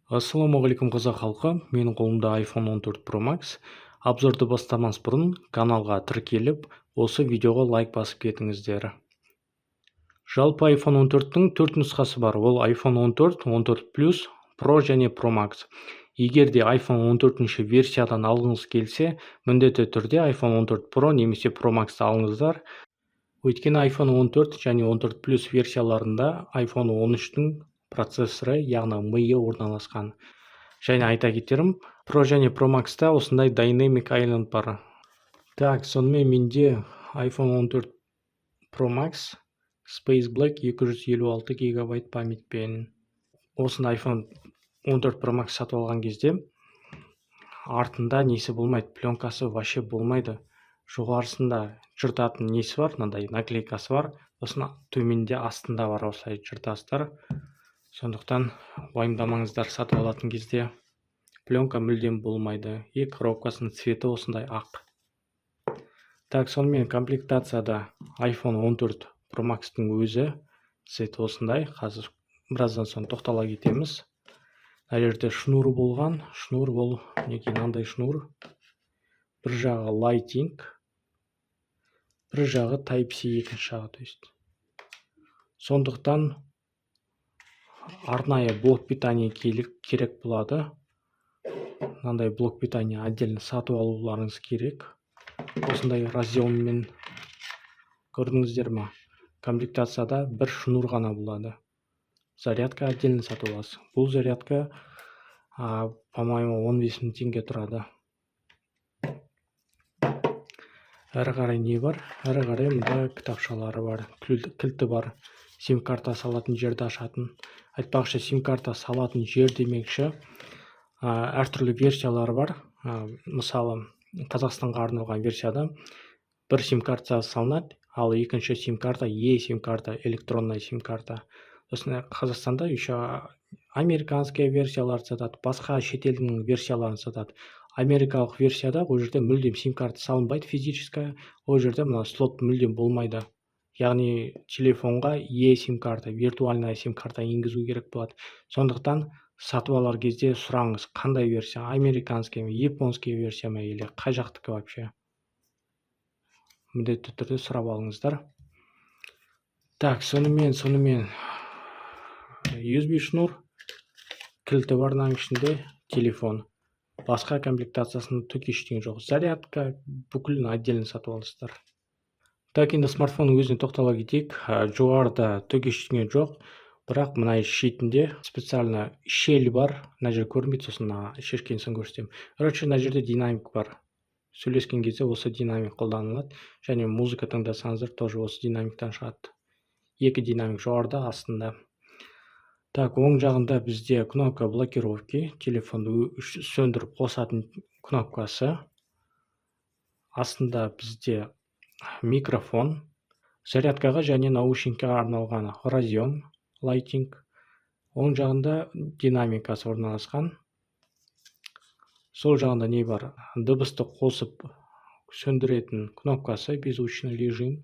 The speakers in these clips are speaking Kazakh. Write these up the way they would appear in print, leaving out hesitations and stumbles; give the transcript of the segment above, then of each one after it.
Ассалаумағалейкум қазақ халқы, менің қолымда iPhone 14 Pro Max. Обзорды бастамас бұрын каналға тіркеліп, осы видеоға лайк басып кетіңіздер. Жалпы iPhone 14-тің 4 нұсқасы бар. Ол iPhone 14, 14 Plus, Pro және Pro Max. Егер де iPhone 14-ші версиядан алғыңыз келсе, міндетті түрде iPhone 14 Pro немесе Pro Max алыңыздар. Өйткені iPhone 14 және 14 Plus версияларында iPhone 13-тің процессоры, яғни миы орналасқан. Және айта кетерім, Pro және Pro Max-та осындай Dynamic Island бар. Так, сонымен менде iPhone 14 Pro Max Space Black 256 гигабайт памятпен. Осыны iPhone 14 Pro Max сатып алған кезде артында несі болмайды, пленкасы вообще болмайды. Жоғарысында жыртатын несі бар, мынандай наклейкасы бар. Осыны төменде астында бар осылай жыртасыздар. Сондықтан уайымдамаңыздар, сатып алатын кезде пленка мүлдем болмайды. И коробкасының цветі осындай ақ. Так, сонымен комплектацияда iPhone 14 Pro Max-тың өзі цветі осындай. Қазір біраздан соң тоқтала кетеміз. Мына жерде шнуры болған. Шнур ол неге мынандай шнур. Бір жағы Lighting, бір жағы Type-C екінші жағы, то есть. Сондықтан арнайы блок питания керек болады. Мынандай блок питания отдельно сатып алуларыңыз керек. Осындай разъеммен көрдіңіздер ме? Комплектацияда бір шнур ғана болады. Зарядка отдельно сатып аласыз. Бұл зарядка, по-моему, 15 000 теңге тұрады. Әрі қарай не бар? Әрі қарай мұнда кітапшалары бар, кілті бар. Сим карта салатын жерді ашатын. Айтпақшы, сим карта салатын жер демекші, әртүрлі версиялары бар. Мысалы, Қазақстанға арналған версияда бір сим карта салынады, ал екінші сим карта сим карта, электронная сим карта. Осыны Қазақстанда еще американская версиялар сатады, басқа шетелдің версияларын сатады. Америкалық версияда ол жерде мүлдем сим карта салынбайды физическая, ол жерде мына слот мүлдем болмайды. Яғни телефонға сим карта, виртуальная сим карта енгізу керек болады. Сондықтан сатып алар кезде сұраңыз, қандай версия, американский ме, японский версия ме, или қай жақтікі вообще. Міндетті түрде сұрап алыңыздар. Так, сонымен USB шнур, кілті бар мынаның ішінде, телефон. Басқа комплектациясының түк ештеңе жоқ. Зарядка бүкілін отдельно сатып аласыздар. Так, енді смартфонның өзіне тоқтала кетейік. Жоғарыда түк ештеңе жоқ, бірақ мына шетінде специально щель бар. Мына жер көрінбейді, сосын шешкен соң көрсетемін. Короче, мына жерде динамик бар. Сөйлескен кезде осы динамик қолданылады. Және музыка тыңдасаңыздар, тоже осы динамиктан шығады. Екі динамик жоғарыда, астында. Так, оң жағында бізде кнопка блокировки, телефонды сөндіріп қосатын кнопкасы. Астында бізде микрофон, зарядкаға және наушникке арналған разъем, Lighting. Оң жағында динамикасы орналасқан. Сол жағында не бар? Дыбысты қосып сөндіретін кнопкасы, беззвучный режим.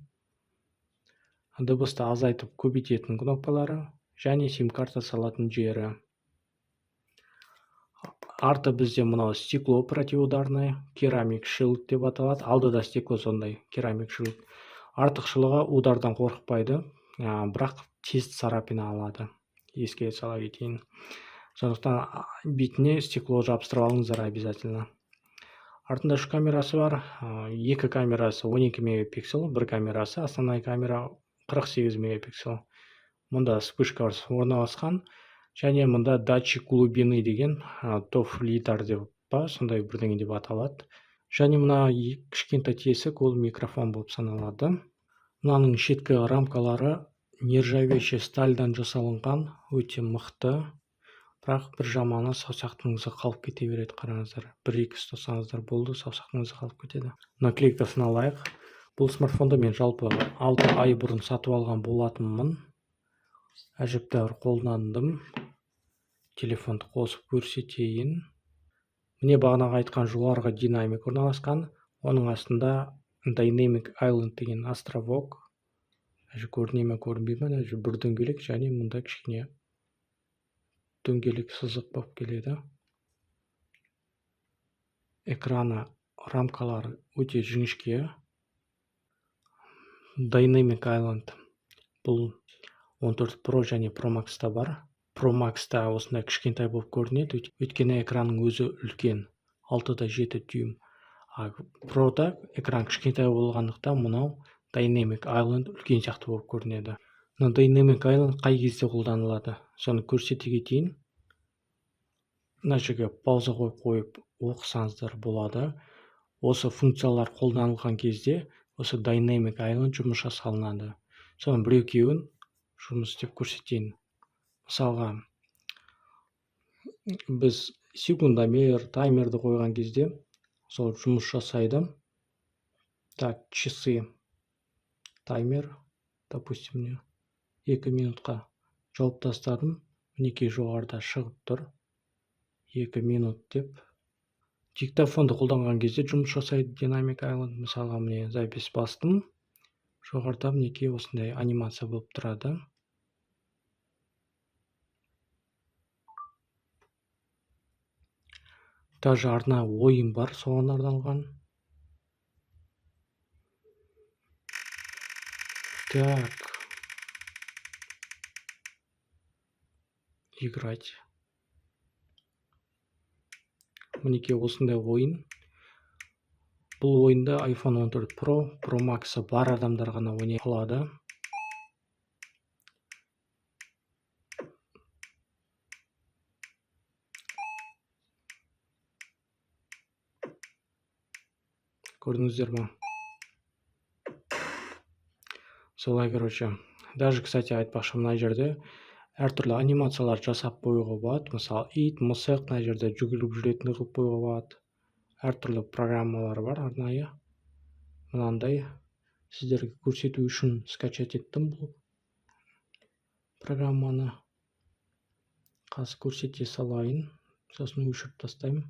Дыбысты азайтып көбейтетін кнопкалары. Және сим карта салатын жері. Арты бізде мынау стекло противоударное, керамик шилд деп аталады. Алдыда стекло сондай, керамик шилд. Артықшылығы удардан қорықпайды, бірақ тез царапина алады. Еске сала кетейін. Сондықтан бетіне стекло жабыстырып алыңыздар обязательно. Артында үш камерасы бар. Екі камерасы 12 мегапиксель, бір камерасы, основная камера 48 мегапиксель. Мұнда вспышка орналасқан, және мұнда датчик глубины деген TOF литар деп па, сондай бірдеңе деп аталады. Және мына кішкентай тесік, ол микрофон болып саналады. Мынаның шеткі рамкалары нержавеющий стальдан жасалынған, өте мықты. Бірақ бір жаманы саусақтыңызға қалып кете береді, қараңыздар. Бір-екі ұстасаңыздар болды, саусақтыңызға қалып кетеді. Наклейкасын алайық. Бұл смартфонды мен жалпы 6 ай бұрын сатып алған болатынмын. Әжептәуір қолдандым. Телефонды қосып көрсетейін. Міне бағанағы айтқан жоғарғы динамик орналасқан. Оның астында Dynamic Island деген островок. Көріне ме, көрінбей ме? Бір дөңгелек және мұнда кішкене дөңгелек сызық болып келеді. Экраны, рамкалары өте жіңішке. Dynamic Island бұл 14 Pro және Pro Max'та бар. Pro Max'та осындай кішкентай болып көрінеді, өйткені экранның өзі үлкен, 6,7 дюйм. Pro'да экран кішкентай болғандықтан мұнау Dynamic Island үлкен сияқты болып көрінеді. Dynamic Island қай кезде қолданылады? Соны көрсете кетейін. Мына жерге пауза қойып оқысаңыздар болады. Осы функциялар қолданылған кезде осы Dynamic Island жұмысқа салынады. Соның бір-екеуін жұмыс істеп көрсетейін. Мысалға, біз секундомер, таймерді қойған кезде сол жұмыс жасайды. Так, часы, таймер, допустим, 2 минутқа жауып тастадым. Мінекей жоғарыда шығып тұр. 2 минут деп. Диктофонды қолданған кезде жұмыс жасайды Dynamic Island. Мысалға, міне запись бастым. Жоғарыда мінекей осындай анимация болып тұрады. Даже арна ойын бар, соған арналған. Так. Играть. Мінекей осындай ойын. Бұл ойында iPhone 14 Pro, Pro Max'ы бар адамдар ғана ойнай алады. Көрдіңіздер ме? Солай, короче. Даже, кстати, айтпақшы, мына жерде әртүрлі анимациялар жасап қоюға болады. Мысалы, ит, мысық, мына жерде жүгіріп жүретінді қылып қоюға болады. Әртүрлі программалар бар арнайы. Мынандай сіздерге көрсету үшін скачать еттім бұл программаны. Қазір көрсете салайын. Сосын өшіріп тастаймын.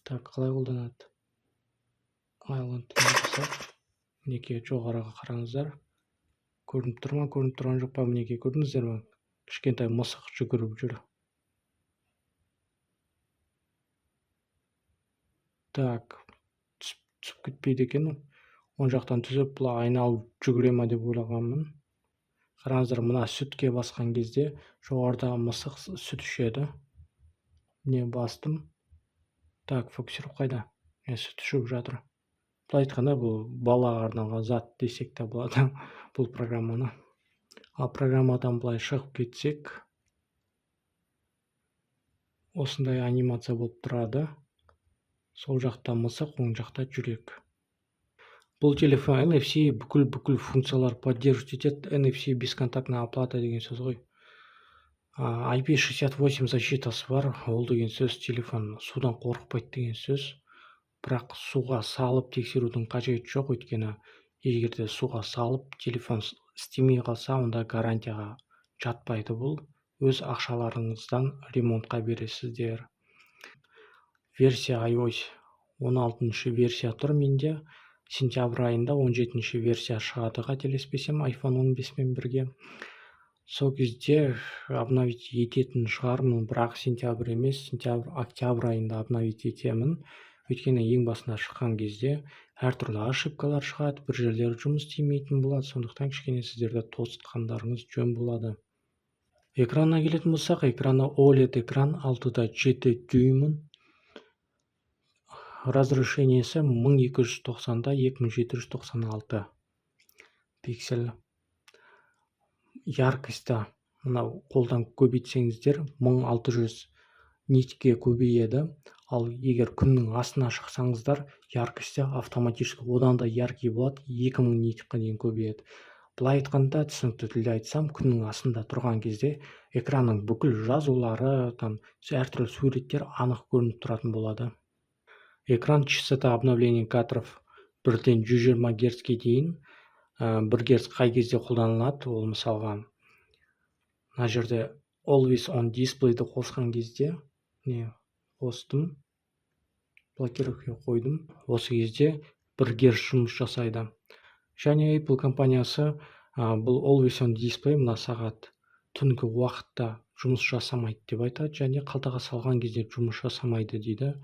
Так, қалай қолданады? Island жасап. Мінекей жоғарыға қараңыздар. Көрініп тұр ма? Көрініп тұрған жоқ па? Мінекей көрдіңіздер ме? Кішкентай мысық жүгіріп жүр. Так, түсіп кетпейді екен. Оң жақтан түсіп, бұла айналып жүгіре ма деп ойлағанмын. Қараңыздар, мына сүтке басқан кезде жоғарыда мысық сүт ішеді. Не бастым? Так, фокусировка қайда? Сүт ішіп жатыр. Бұл айтқанда, бұл балаға арналған зат десек те болады бұл программаны. Ал программадан былай шығып кетсек, осындай анимация болып тұрады. Сол жақта мысық, оң жақта жүрек. Бұл телефон NFC бүкіл функциялар поддерживать етеді. NFC бесконтактная оплата деген сөз ғой. IP68 защитасы бар. Ол деген сөз телефон судан қорықпайды деген сөз. Бірақ суға салып тексерудің қажеті жоқ, өйткені егерде суға салып телефон істемей қалса, онда гарантияға жатпайды бұл. Өз ақшаларыңыздан ремонтқа бересіздер. Версия iOS 16 версия тұр менде. Сентябрь айында 17 версия шығады, қателеспесем, iPhone 15-мен бірге. Сол кезде обновить ететін шығармын, бірақ сентябрь емес, октябрь айында обновить етемін. Өйткені ең басында шыққан кезде әртүрлі ошибкалар шығады, бір жерлері жұмыс істемейтін болады, сондықтан кішкене сіздерді тосытқандарыңыз жөн болады. Экранына келетін болсақ, экраны OLED экран, 6,7 дюйм. Разрешениесі 1290-да 2796 пиксель. Яркості, мынау қолдан көбейтсеңіздер 1600 нитке көбейеді. Ал егер күннің астына шықсаңыздар, яркості автоматически одан да яркий болады, 2000 нитке дейін көбейеді. Былай айтқанда, түсінікті тілде айтсам, күннің астында тұрған кезде экранның бүкіл жазулары, әртүрлі суреттер анық көрініп тұратын болады. Экран частота обновления кадров 1-ден 120 Гц-ке дейін. 1 Гц қай кезде қолданылады? Ол мысалға, мына жерде Always on Display'ді қосқан кезде, қостым, блокировка қойдым. Осы кезде 1 Гц жұмыс жасайды. Және Apple компаниясы бұл Always on Display, мына сағат түнгі уақытта жұмыс жасамайды деп айтады, және қалтаға салған кезде жұмыс жасамайды дейді.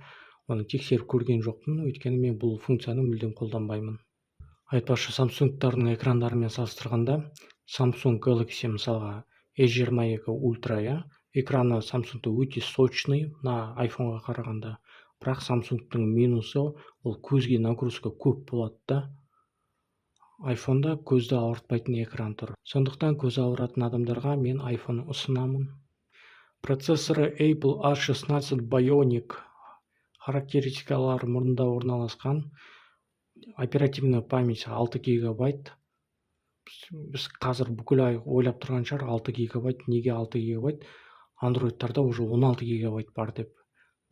Оны тексеріп көрген жоқпын, өйткені мен бұл функцияны мүлдем қолданбаймын. Айтпақшы, Samsung'тардың экрандарымен салыстырғанда Samsung Galaxy мысалға S22 Ultra экраны Samsung'та өте сочный, мына iPhone'ға қарағанда. Бірақ Samsung'тың минусы ол көзге нагрузка көп болады да. iPhone'да көзді ауыртпайтын экран тұр. Сондықтан көзі ауыратын адамдарға мен iPhone ұсынамын. Процессоры Apple A16 Bionic, характеристикалары мұрнында орналасқан, оперативная память 6 гигабайт. Біз қазір бүкіл ай ойлап тұрған шығар, 6 гигабайт, неге 6 гигабайт? Android'тарда уже 16 гигабайт бар деп.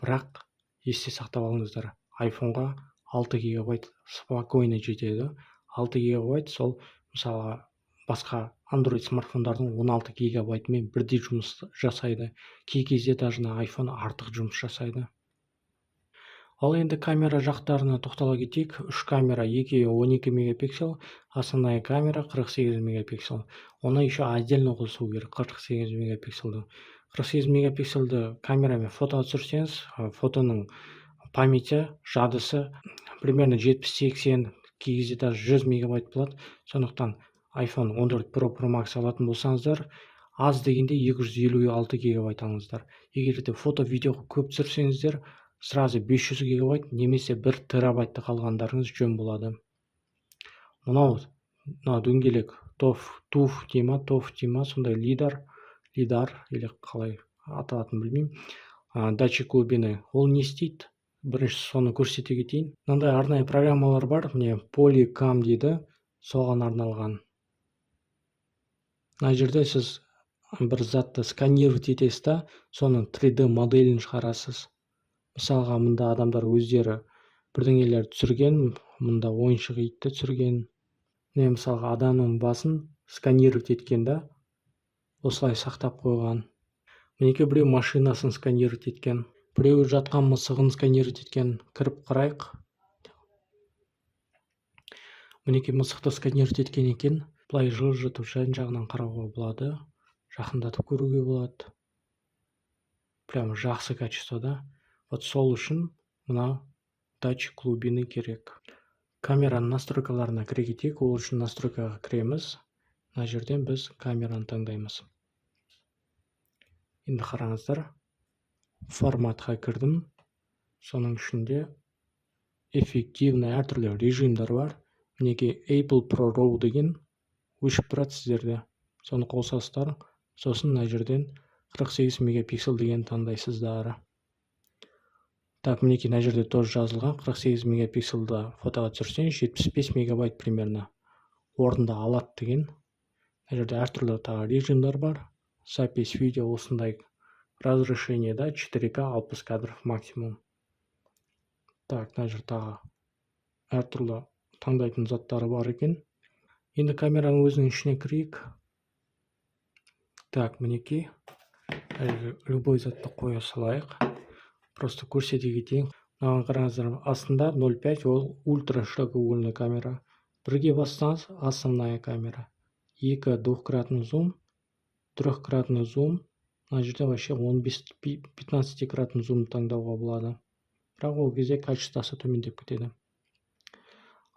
Бірақ есте сақтап алыңыздар, iPhone'ға 6 гигабайт спокойно жетеді. 6 гигабайт сол мысалы басқа Android смартфондардың 16 гигабайтымен бірдей жұмыс жасайды. Кей кезде даже iPhone артық жұмыс жасайды. Ал енді камера жақтарына тоқтала кетейік. 3 камера, екеуі 12 мегапиксель, основная камера 48 мегапиксель. Оны еще отдельно қосу керек, 48 мегапиксельді. 48 мегапиксельді камерамен фото түсірсеңіз, фотоның памяти, жадысы примерно 70-80, кей кезде даже 100 мегабайт болады. Сондықтан iPhone 14 Pro Max алатын болсаңыздар, аз дегенде 256 гигабайт алыңыздар. Егер де фото-видео көп түсірсеңіздер, сразу 500 гигабайт немесе 1 терабайтты қалғандарыңыз жөн болады. Мынау дөңгелек TOF дейма, сондай лидар или қалай аталатын білмеймін. Датчик глубины. Ол не істейді? Бірінші соны көрсете кетейін. Мынандай арнайы программалар бар, міне Polycam дейді, соған арналған. Мына жерде сіз бір затты сканировать етесіз да, соның 3D моделін шығарасыз. Мысалға, мұнда адамдар өздері бірдеңелер түсірген, мұнда ойыншық итті түсірген. Не мысалға адамның басын сканировать еткен да, осылай сақтап қойған. Мінеке біреу машинасын сканировать еткен. Біреу жатқан мысығын сканировать еткен. Кіріп қарайық. Мінеке мысықты сканировать еткен екен. Бұлай жылжытып жан-жағынан қарауға болады. Жақындатып көруге болады. Прямо жақсы качествода. Вот сол үшін мына датчик глубины керек. Камераның настройкаларына кіре кетейік. Ол үшін настройкаға кіреміз. Мына жерден біз камераны таңдаймыз. Енді қараңыздар. Форматқа кірдім. Соның ішінде эффективный әртүрлі режимдер бар. Мінеке Apple Pro RAW деген өшіп тұрады сіздерде. Соны қосасыздар. Сосын мына жерден 48 мегапиксель деген таңдайсыздар. Так, мінеке мына жерде тоже жазылған. 48 мегапиксельді фотоға түсірсең 75 мегабайт примерно орында алады деген. Мына жерде әртүрлі тағы режимдер бар. Запись видео осындай разрешениеда 4К 60 кадров максимум. Так, мына жерде тағы әртүрлі таңдайтын заттары бар екен. Енді камераның өзінің ішіне кірейік. Так, мінеке любой затты қоя салайық. Просто көрсете кетейін. Мынаған қараңыздар, астында 0.5 ол ультра широкоугольная камера. Бірге бассаңыз основная камера. 2 двухкратный зум, трехкратный зум. Мына жерде вообще 15-кратный зум таңдауға болады. Бірақ ол кезде качествосы төмендеп кетеді.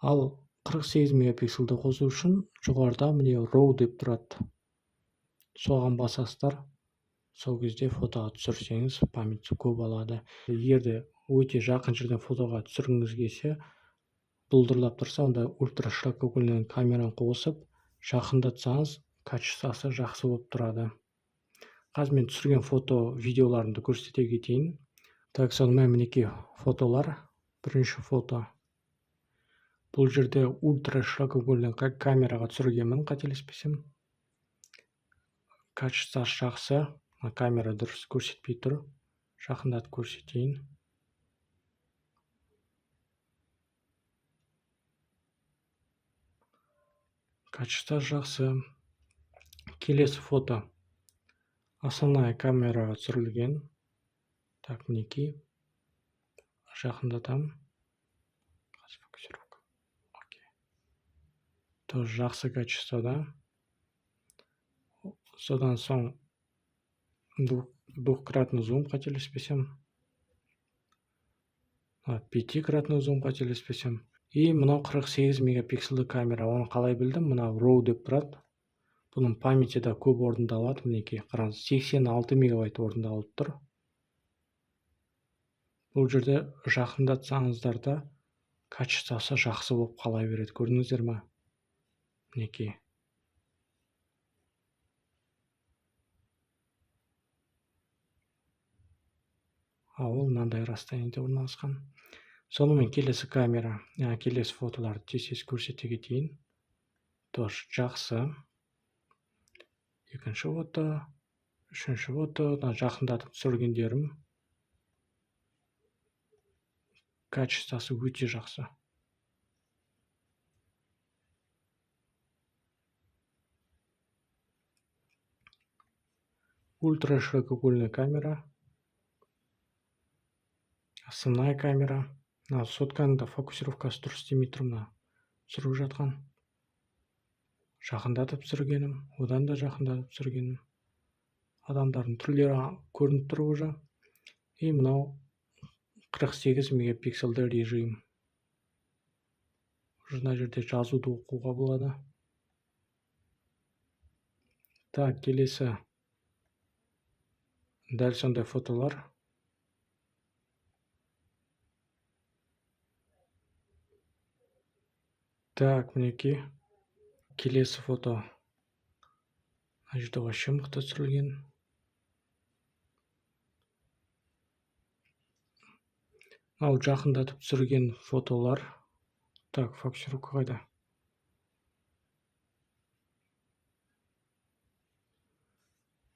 Ал 48 мегапикселді қосу үшін жоғарыда міне RAW деп тұрады. Соған басасыздар. Сол кезде фотоға түсірсеңіз, памяті көп алады. Егерде өте жақын жерден фотоға түсіргіңіз келсе, бұлдырлап тұрса, онда ультра широкоугольный камераны қосып, жақындатсаңыз, качествосы жақсы болып тұрады. Қазір мен түсірген фото видеоларымды көрсете кетейін. Так, сонымен мінеке фотолар. Бірінші фото. Бұл жерде ультра широкоугольный камераға түсіргенмін, қателеспесем. Качествосы жақсы. Камера дұрыс көрсетпей тұр. Жақындатып көрсетейін. Качество жақсы. Келесі фото. Основная камераға түсірілген. Так, мінеке. Жақындатам. Тоже жақсы качествода. Содан соң двухкратный зум қателеспесем, пятикратный зум қателеспесем. И мынау 48 мегапиксельді камера. Оны қалай білдім? Мынау RAW деп тұрады. Бұның памяти да көп орында алады. Мінекей, қараңыз, 86 мегабайт орында алып тұр. Бұл жерде жақындатсаңыздар да качествосы жақсы болып қала береді. Көрдіңіздер ме? Мінекей. Ол мынандай расстояниеде орналасқан. Сонымен келесі камера, келесі фотоларды тез көрсете кетейін. Тоже жақсы. Екінші фото, үшінші фото, жақындатып түсіргендерім. Качествосы өте жақсы. Ультра широкоугольная камера. Основная камера. Сотканың да фокусировкасы дұрыс істемей тұр, мына түсіріп жатқан. Жақындатып түсіргенім, одан да жақындатып түсіргенім. Адамдардың түрлері көрініп тұр уже. И мынау 48 мегапиксельді режим. Мына жерде жазуды оқуға болады. Так, келесі. Дәл сондай фотолар. Так, мінекей. Келесі фото. Мына жерде вообще мықты түсірілген. Мынау жақындатып түсірген фотолар. Так, фокусировка қайда?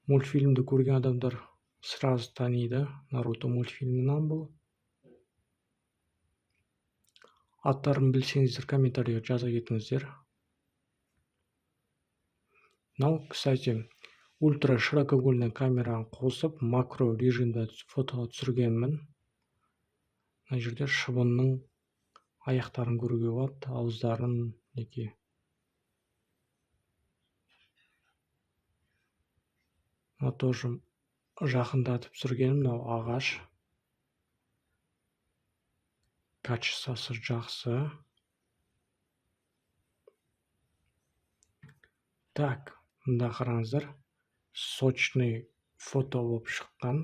Мультфильмді көрген адамдар сразу таниды. Наруто мультфильмінен бұл. Аттарын білсеңіздер, комментарийға жаза кетіңіздер. Мынау, кстати, ультра широкоугольная камераны қосып, макро режимде фото түсіргенмін. Мына жерде шыбынның аяқтарын көруге болады, ауыздарын, неке. Мына тоже жақындатып түсіргенім, мынау ағаш. Качествосы жақсы. Так, мында қараңыздар. Сочный фото болып шыққан.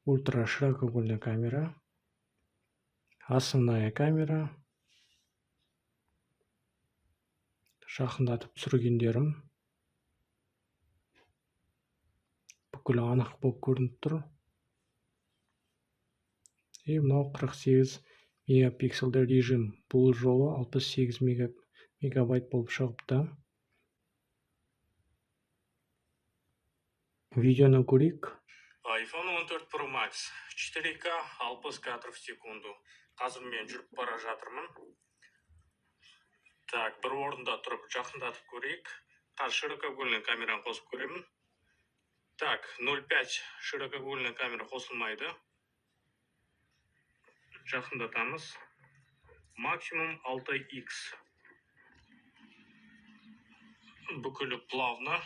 Ультра широкоугольная камера. Основная камера. Жақындатып түсіргендерім. Бүкіл анық болып көрініп тұр. И мынау 48 мегапиксельді режим. Бұл жолы 68 мегабайт болып шығыпты. Видеоны көрейік. iPhone 14 Pro Max 4К 60 кадров в секунду. Қазір мен жүріп бара жатырмын. Так, бір орында тұрып жақындатып көрейік. Қазір широкоугольный камераны қосып көремін. Так, 0.5 широкоугольный камера қосылмайды. Жақындатамыз. Максимум 6x. Бүкілі плавно.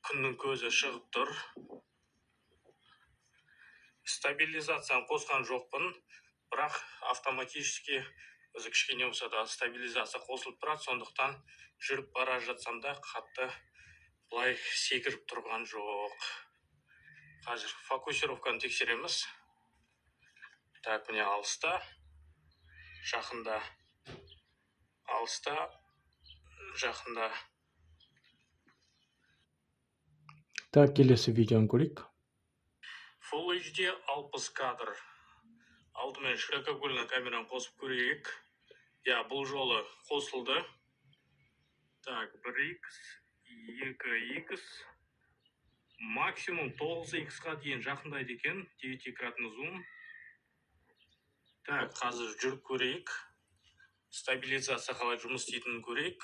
Күннің көзі шығып тұр. Стабилизацияны қосқан жоқпын, бірақ автоматически өзі кішкене болса да стабилизация қосылып тұрады, сондықтан жүріп бара жатсам да қатты былай секіріп тұрған жоқ. Қазір фокусировканы тексереміз. Так, міне алыста, жақында, алыста, жақында. Так, келесі видеоны көрейік. Full HD 60 кадр. Алдымен широкоугольный камераны қосып көрейік. Бұл жолы қосылды. Так, 1x, 2x. Максимум 9x-қа дейін жақындайды екен. 9-кратный зум. Так, қазір жүріп көрейік. Стабилизация қалай жұмыс істейтінін көрейік.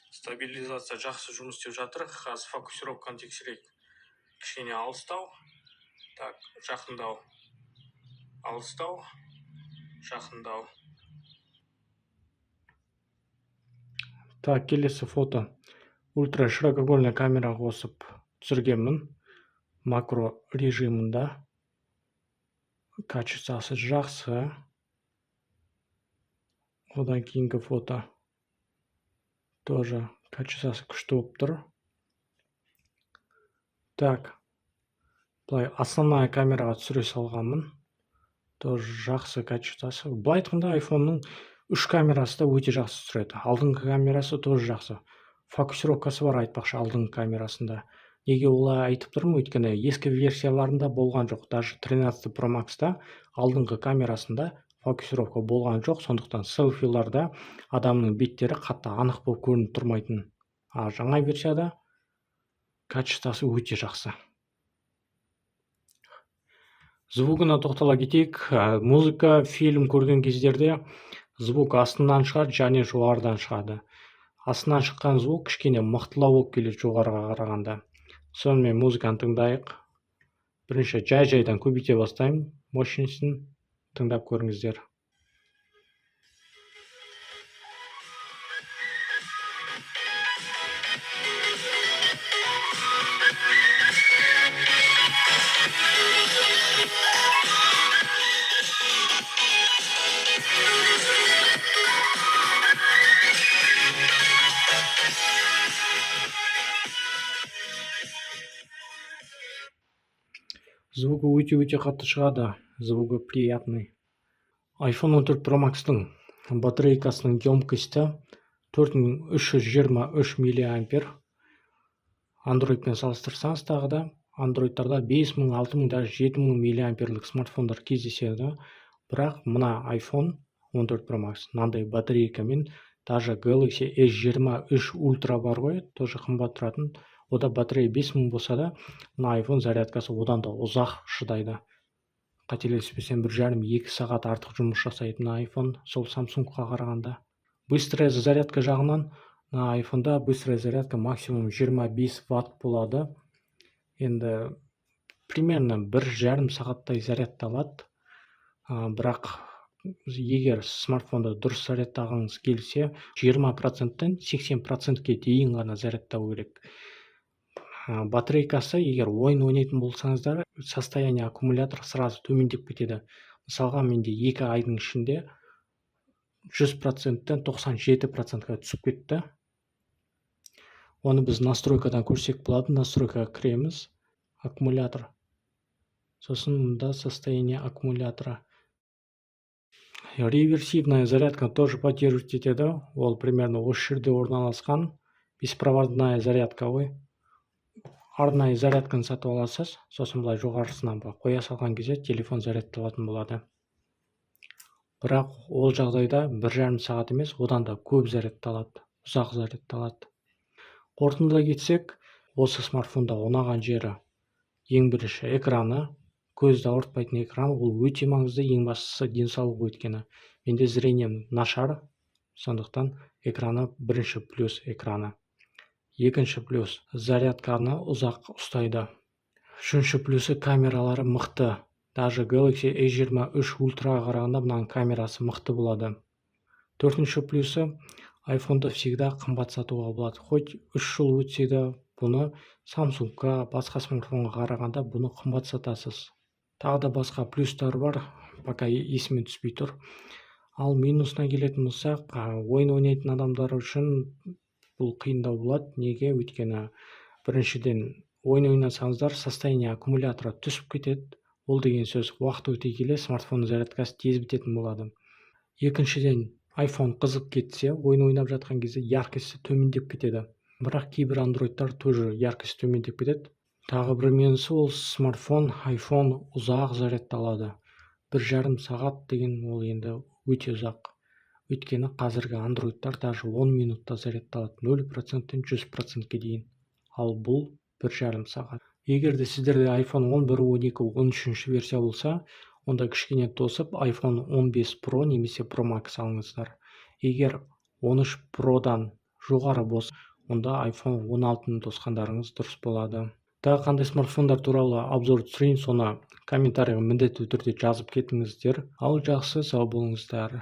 Стабилизация жақсы жұмыс істеп жатыр. Қазір фокусировканы тексерейік. Кішкене алыстау. Так, жақындау. Алыстау. Жақындау. Так, келесі фото. Ультра широкоугольный камера қосып түсіргенмін. Макро режимында. Качествосы жақсы. Одан кейінгі фото. Тоже качествосы күшті болып тұр. Так. Былай основная камераға түсіре салғанмын. Тоже жақсы качествосы. Былай айтқанда iPhone-ның 3 камерасы да өте жақсы түсіреді. Алдыңғы камерасы тоже жақсы. Фокусировкасы бар айтпақшы алдыңғы камерасында. Неге олай айтып тұрмын? Өйткені ескі версияларында болған жоқ. Даже 13 Pro Max-та алдыңғы камерасында фокусировка болған жоқ. Сондықтан селфиларда адамның беттері қатты анық болып көрініп тұрмайтын. А жаңа версияда качествосы өте жақсы. Звугына тоқтала кетейік. Музыка, фильм көрген кездерде звук астынан шығады және жоғарыдан шығады. Астынан шыққан звук кішкене мықтылау болып келеді жоғарыға қарағанда. Сонымен музыканы тыңдайық. Бірінші жай-жайдан көбейте бастаймын. Мощностьін тыңдап көріңіздер. Звугі өте қатты шығады. Звугі приятный. iPhone 14 Pro Max-тың батарейкасының емкості 4323 мА. Android-пен салыстырсаңыз тағы да Android-тарда 5000, 6000, даже 7000 мА-лік смартфондар кездеседі. Бірақ мына iPhone 14 Pro Max мынандай батарейкамен, даже Galaxy S23 Ultra бар ғой, тоже қымбат тұратын. Ода батарея 5000 болса да, мына iPhone зарядкасы одан да ұзақ шыдайды. Қателеспесем 1,5-2 сағат артық жұмыс жасайды мына iPhone сол Samsung-ға қарағанда. Быстрая зарядка жағынан мына iPhone-да быстрая зарядка максимум 25 Вт болады. Енді примерно 1,5 сағаттай зарядталады. Бірақ егер смартфонды дұрыс зарядтағыңыз келсе, 20%-тен 80%-ке дейін ғана зарядтау керек. Батарейкасы, егер ойын ойнайтын болсаңыздар, состояние аккумулятор сразу төмендеп кетеді. Мысалға, менде 2 айдың ішінде 100%-тен 97%-ға түсіп кетті. Оны біз настройкадан көрсек болады. Настройкаға кіреміз. Аккумулятор. Сосын мұнда состояние аккумулятора. Реверсивная зарядка тоже поддерживать етеді. Ол примерно осы жерде орналасқан. Беспроводная зарядка ғой. Арнайы зарядканы сатып аласыз, сосын былай жоғарысынан қоя салған кезде телефон зарядталатын болады. Бірақ ол жағдайда 1,5 сағат емес, одан да көп зарядталады, ұзақ зарядталады. Қорытындылай кетсек, осы смартфонда ұнаған жері ең бірінші экраны, көзді ауыртпайтын экран, ол өте маңызды, ең бастысы денсаулық өйткені. Менде зрением нашар, сондықтан экраны бірінші плюс экраны. Екінші плюс зарядканы ұзақ ұстайды. Үшінші плюсы камералары мықты. Даже Galaxy S23 Ultra қарағанда мынаның камерасы мықты болады. Төртінші плюсы iPhone-ды всегда қымбат сатуға болады. Хоть 3 жыл өтсе де, бұны Samsung-ға, басқа смартфонға қарағанда бұны қымбат сатасыз. Тағы да басқа плюстар бар, пока есіме түспей тұр. Ал минусына келетін болсақ, ойын ойнайтын адамдар үшін бұл қиындау болады. Неге? Өйткені біріншіден ойын ойнасаңыздар, состояние аккумулятора түсіп кетеді. Ол деген сөз, уақыт өте келе смартфонның зарядкасы тез бітетін болады. Екіншіден, iPhone қызып кетсе, ойын ойнап жатқан кезде яркости төмендеп кетеді. Бірақ кейбір Android-тар тоже яркости төмендеп кетеді. Тағы бір минусы, ол смартфон, iPhone ұзақ зарядталады. 1,5 сағат деген ол енді өте ұзақ. Өйткені қазіргі Android-тар даже 10 минутта зарядталады, 0%-тен 100%-ке дейін. Ал бұл 1,5 сағат. Егер де сіздерде iPhone 11, 12, 13 версия болса, онда кішкене тосып iPhone 15 Pro немесе Pro Max алыңыздар. Егер 13 Pro-дан жоғары болса, онда iPhone 16-ны тосқандарыңыз дұрыс болады. Тағы қандай смартфондар туралы обзор түсірейін, соны комментарийға міндетті түрде жазып кетіңіздер. Ал жақсы, сау болыңыздар.